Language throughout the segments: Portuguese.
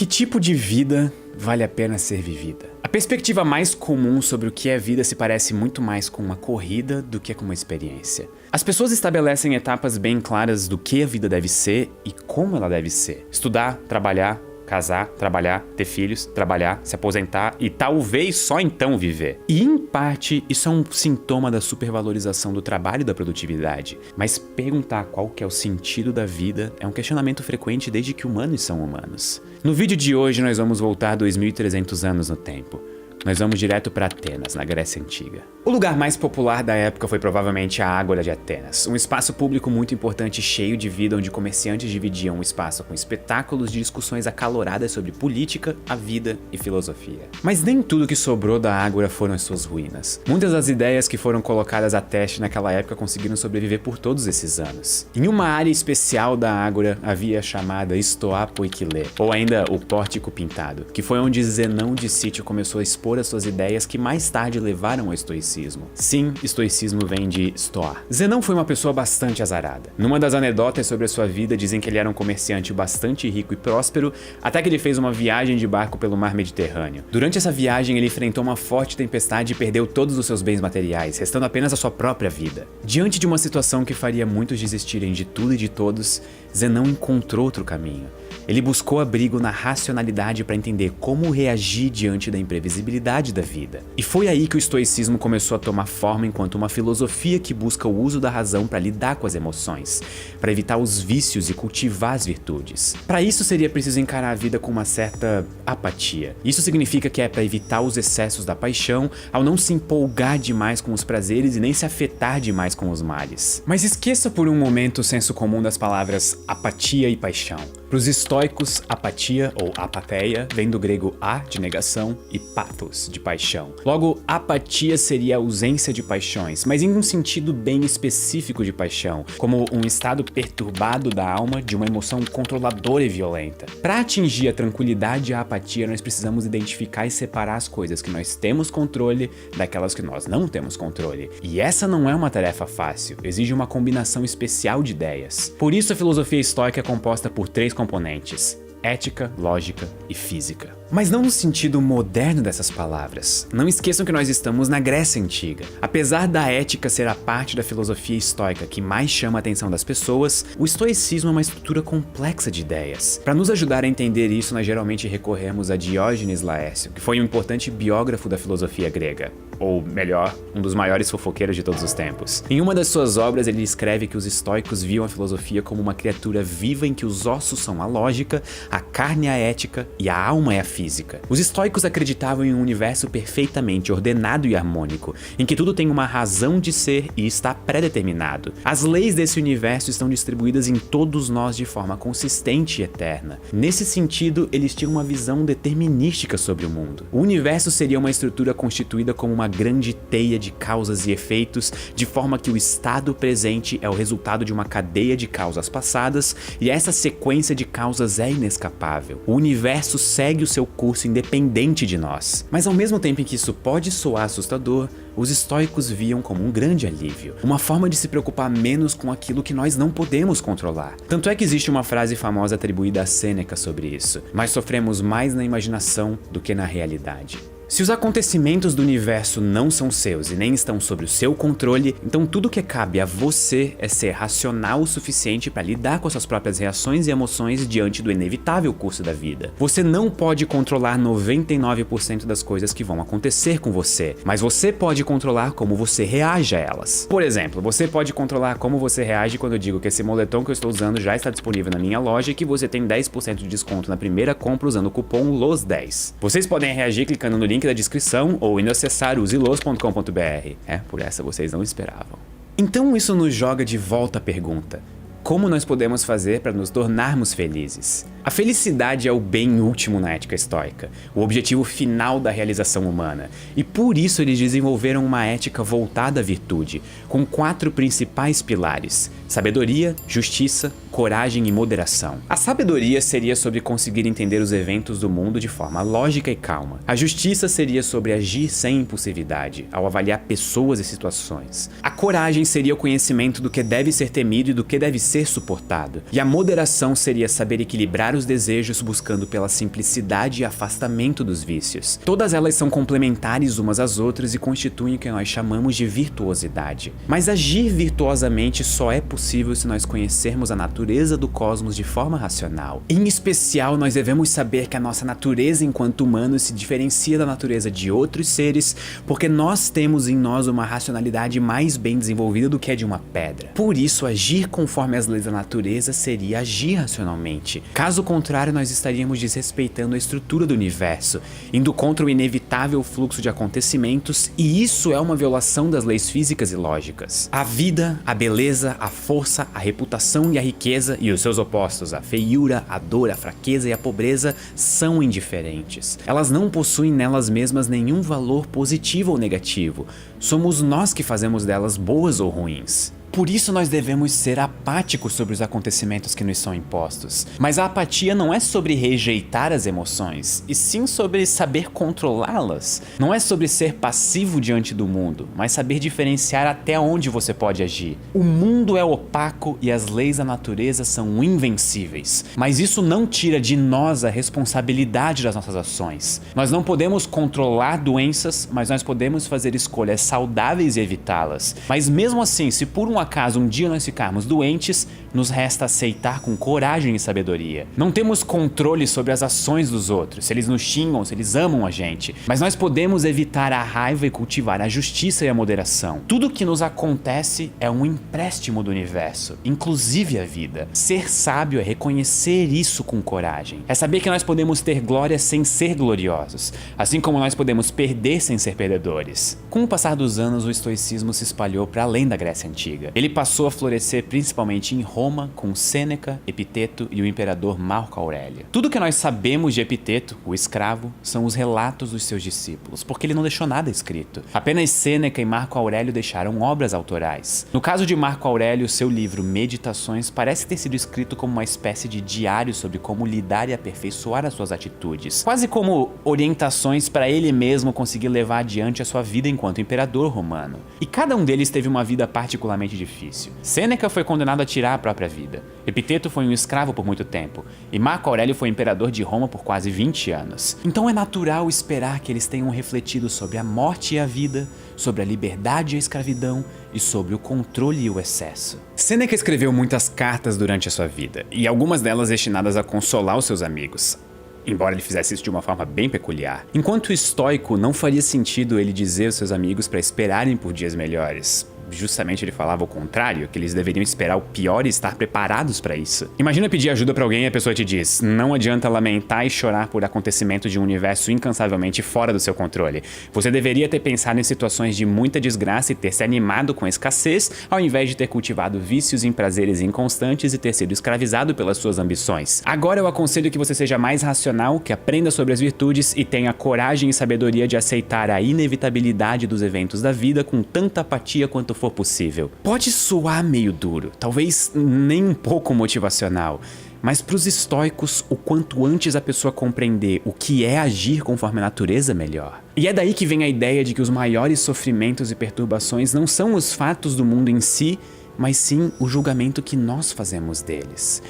Que tipo de vida vale a pena ser vivida? A perspectiva mais comum sobre o que é vida se parece muito mais com uma corrida do que com uma experiência. As pessoas estabelecem etapas bem claras do que a vida deve ser e como ela deve ser. Estudar, trabalhar, casar, trabalhar, ter filhos, trabalhar, se aposentar e talvez só então viver. E em parte, isso é um sintoma da supervalorização do trabalho e da produtividade. Mas perguntar qual que é o sentido da vida é um questionamento frequente desde que humanos são humanos. No vídeo de hoje nós vamos voltar 2.300 anos no tempo. Nós vamos direto para Atenas, na Grécia Antiga. O lugar mais popular da época foi provavelmente a Ágora de Atenas, um espaço público muito importante e cheio de vida onde comerciantes dividiam o espaço com espetáculos de discussões acaloradas sobre política, a vida e filosofia. Mas nem tudo que sobrou da Ágora foram as suas ruínas. Muitas das ideias que foram colocadas a teste naquela época conseguiram sobreviver por todos esses anos. Em uma área especial da Ágora havia a chamada Stoa Poikile, ou ainda o Pórtico Pintado, que foi onde Zenão de Cítio começou a expor as suas ideias que mais tarde levaram ao estoicismo. Sim, estoicismo vem de Stoa. Zenão foi uma pessoa bastante azarada. Numa das anedotas sobre a sua vida dizem que ele era um comerciante bastante rico e próspero, até que ele fez uma viagem de barco pelo mar Mediterrâneo. Durante essa viagem ele enfrentou uma forte tempestade e perdeu todos os seus bens materiais, restando apenas a sua própria vida. Diante de uma situação que faria muitos desistirem de tudo e de todos, Zenão encontrou outro caminho. Ele buscou abrigo na racionalidade para entender como reagir diante da imprevisibilidade da vida. E foi aí que o estoicismo começou a tomar forma enquanto uma filosofia que busca o uso da razão para lidar com as emoções, para evitar os vícios e cultivar as virtudes. Para isso seria preciso encarar a vida com uma certa apatia. Isso significa que é para evitar os excessos da paixão, ao não se empolgar demais com os prazeres e nem se afetar demais com os males. Mas esqueça por um momento o senso comum das palavras apatia e paixão. Para os estoicos, apatia ou apatheia vem do grego a, de negação, e pathos, de paixão. Logo, apatia seria a ausência de paixões, mas em um sentido bem específico de paixão, como um estado perturbado da alma de uma emoção controladora e violenta. Para atingir a tranquilidade e a apatia, nós precisamos identificar e separar as coisas que nós temos controle daquelas que nós não temos controle. E essa não é uma tarefa fácil, exige uma combinação especial de ideias. Por isso a filosofia estoica é composta por três componentes: ética, lógica e física. Mas não no sentido moderno dessas palavras. Não esqueçam que nós estamos na Grécia Antiga. Apesar da ética ser a parte da filosofia estoica que mais chama a atenção das pessoas, o estoicismo é uma estrutura complexa de ideias. Para nos ajudar a entender isso, nós geralmente recorremos a Diógenes Laércio, que foi um importante biógrafo da filosofia grega. Ou melhor, um dos maiores fofoqueiros de todos os tempos. Em uma das suas obras, ele escreve que os estoicos viam a filosofia como uma criatura viva em que os ossos são a lógica, a carne é a ética e a alma é a física. Os estoicos acreditavam em um universo perfeitamente ordenado e harmônico, em que tudo tem uma razão de ser e está pré-determinado. As leis desse universo estão distribuídas em todos nós de forma consistente e eterna. Nesse sentido, eles tinham uma visão determinística sobre o mundo. O universo seria uma estrutura constituída como uma grande teia de causas e efeitos, de forma que o estado presente é o resultado de uma cadeia de causas passadas, e essa sequência de causas é inescapável. O universo segue o seu curso independente de nós. Mas ao mesmo tempo em que isso pode soar assustador, os estoicos viam como um grande alívio, uma forma de se preocupar menos com aquilo que nós não podemos controlar. Tanto é que existe uma frase famosa atribuída a Sêneca sobre isso: mas sofremos mais na imaginação do que na realidade. Se os acontecimentos do universo não são seus e nem estão sob o seu controle, então tudo que cabe a você é ser racional o suficiente para lidar com as suas próprias reações e emoções diante do inevitável curso da vida. Você não pode controlar 99% das coisas que vão acontecer com você, mas você pode controlar como você reage a elas. Por exemplo, você pode controlar como você reage quando eu digo que esse moletom que eu estou usando já está disponível na minha loja e que você tem 10% de desconto na primeira compra usando o cupom LOS10. Vocês podem reagir clicando no link da descrição ou indo acessar uselos.com.br. Por essa vocês não esperavam. Então isso nos joga de volta a pergunta: como nós podemos fazer para nos tornarmos felizes? A felicidade é o bem último na ética estoica, o objetivo final da realização humana, e por isso eles desenvolveram uma ética voltada à virtude, com 4 principais pilares: sabedoria, justiça, coragem e moderação. A sabedoria seria sobre conseguir entender os eventos do mundo de forma lógica e calma. A justiça seria sobre agir sem impulsividade, ao avaliar pessoas e situações. A coragem seria o conhecimento do que deve ser temido e do que deve ser suportado. E a moderação seria saber equilibrar os desejos buscando pela simplicidade e afastamento dos vícios. Todas elas são complementares umas às outras e constituem o que nós chamamos de virtuosidade. Mas agir virtuosamente só é possível se nós conhecermos a natureza do cosmos de forma racional. Em especial, nós devemos saber que a nossa natureza enquanto humanos se diferencia da natureza de outros seres, porque nós temos em nós uma racionalidade mais bem desenvolvida do que a de uma pedra. Por isso, agir conforme as leis da natureza seria agir racionalmente. Caso contrário, nós estaríamos desrespeitando a estrutura do universo, indo contra o inevitável fluxo de acontecimentos, e isso é uma violação das leis físicas e lógicas. A vida, a beleza, a força, a reputação e a riqueza, e os seus opostos, a feiura, a dor, a fraqueza e a pobreza, são indiferentes. Elas não possuem nelas mesmas nenhum valor positivo ou negativo. Somos nós que fazemos delas boas ou ruins. Por isso nós devemos ser apáticos sobre os acontecimentos que nos são impostos. Mas a apatia não é sobre rejeitar as emoções, e sim sobre saber controlá-las. Não é sobre ser passivo diante do mundo, mas saber diferenciar até onde você pode agir. O mundo é opaco e as leis da natureza são invencíveis. Mas isso não tira de nós a responsabilidade das nossas ações. Nós não podemos controlar doenças, mas nós podemos fazer escolhas saudáveis e evitá-las. Mas mesmo assim, se por um acaso um dia nós ficarmos doentes, nos resta aceitar com coragem e sabedoria. Não temos controle sobre as ações dos outros, se eles nos xingam, se eles amam a gente, mas nós podemos evitar a raiva e cultivar a justiça e a moderação. Tudo que nos acontece é um empréstimo do universo, inclusive a vida. Ser sábio é reconhecer isso com coragem. É saber que nós podemos ter glória sem ser gloriosos, assim como nós podemos perder sem ser perdedores. Com o passar dos anos, o estoicismo se espalhou para além da Grécia Antiga. Ele passou a florescer principalmente em Roma, com Sêneca, Epiteto e o imperador Marco Aurélio. Tudo que nós sabemos de Epiteto, o escravo, são os relatos dos seus discípulos, porque ele não deixou nada escrito. Apenas Sêneca e Marco Aurélio deixaram obras autorais. No caso de Marco Aurélio, seu livro Meditações parece ter sido escrito como uma espécie de diário sobre como lidar e aperfeiçoar as suas atitudes, quase como orientações para ele mesmo conseguir levar adiante a sua vida enquanto imperador romano. E cada um deles teve uma vida particularmente difícil. Sêneca foi condenado a tirar a própria vida. Epiteto foi um escravo por muito tempo. E Marco Aurélio foi imperador de Roma por quase 20 anos. Então é natural esperar que eles tenham refletido sobre a morte e a vida, sobre a liberdade e a escravidão e sobre o controle e o excesso. Sêneca escreveu muitas cartas durante a sua vida, e algumas delas destinadas a consolar os seus amigos, embora ele fizesse isso de uma forma bem peculiar. Enquanto estoico, não faria sentido ele dizer aos seus amigos para esperarem por dias melhores. Justamente ele falava o contrário, que eles deveriam esperar o pior e estar preparados para isso. Imagina pedir ajuda para alguém e a pessoa te diz: não adianta lamentar e chorar por acontecimentos de um universo incansavelmente fora do seu controle. Você deveria ter pensado em situações de muita desgraça e ter se animado com a escassez, ao invés de ter cultivado vícios em prazeres inconstantes e ter sido escravizado pelas suas ambições. Agora eu aconselho que você seja mais racional, que aprenda sobre as virtudes e tenha coragem e sabedoria de aceitar a inevitabilidade dos eventos da vida com tanta apatia quanto for possível. Pode soar meio duro, talvez nem um pouco motivacional, mas para os estoicos, o quanto antes a pessoa compreender o que é agir conforme a natureza, melhor. E é daí que vem a ideia de que os maiores sofrimentos e perturbações não são os fatos do mundo em si, mas sim o julgamento que nós fazemos deles.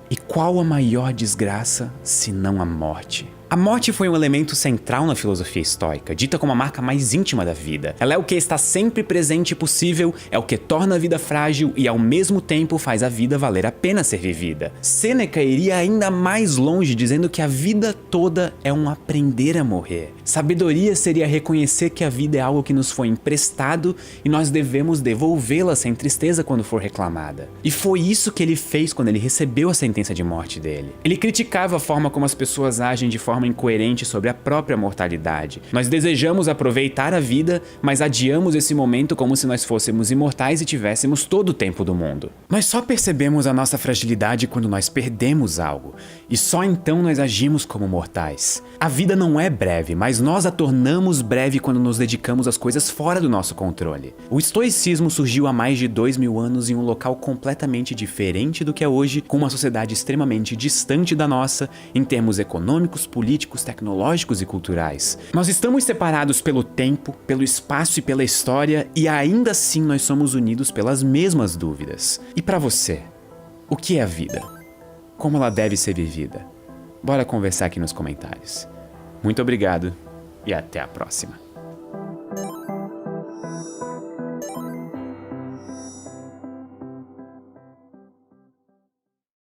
E qual a maior desgraça, se não a morte? A morte foi um elemento central na filosofia estoica, dita como a marca mais íntima da vida. Ela é o que está sempre presente e possível, é o que torna a vida frágil e ao mesmo tempo faz a vida valer a pena ser vivida. Sêneca iria ainda mais longe, dizendo que a vida toda é um aprender a morrer. Sabedoria seria reconhecer que a vida é algo que nos foi emprestado e nós devemos devolvê-la sem tristeza quando for reclamada. E foi isso que ele fez quando ele recebeu a sentença de morte dele. Ele criticava a forma como as pessoas agem de forma forma incoerente sobre a própria mortalidade. Nós desejamos aproveitar a vida, mas adiamos esse momento como se nós fôssemos imortais e tivéssemos todo o tempo do mundo. Nós só percebemos a nossa fragilidade quando nós perdemos algo, e só então nós agimos como mortais. A vida não é breve, mas nós a tornamos breve quando nos dedicamos às coisas fora do nosso controle. O estoicismo surgiu há mais de 2000 anos em um local completamente diferente do que é hoje, com uma sociedade extremamente distante da nossa, em termos econômicos, políticos, tecnológicos e culturais. Nós estamos separados pelo tempo, pelo espaço e pela história, e ainda assim nós somos unidos pelas mesmas dúvidas. E para você, o que é a vida? Como ela deve ser vivida? Bora conversar aqui nos comentários. Muito obrigado e até a próxima.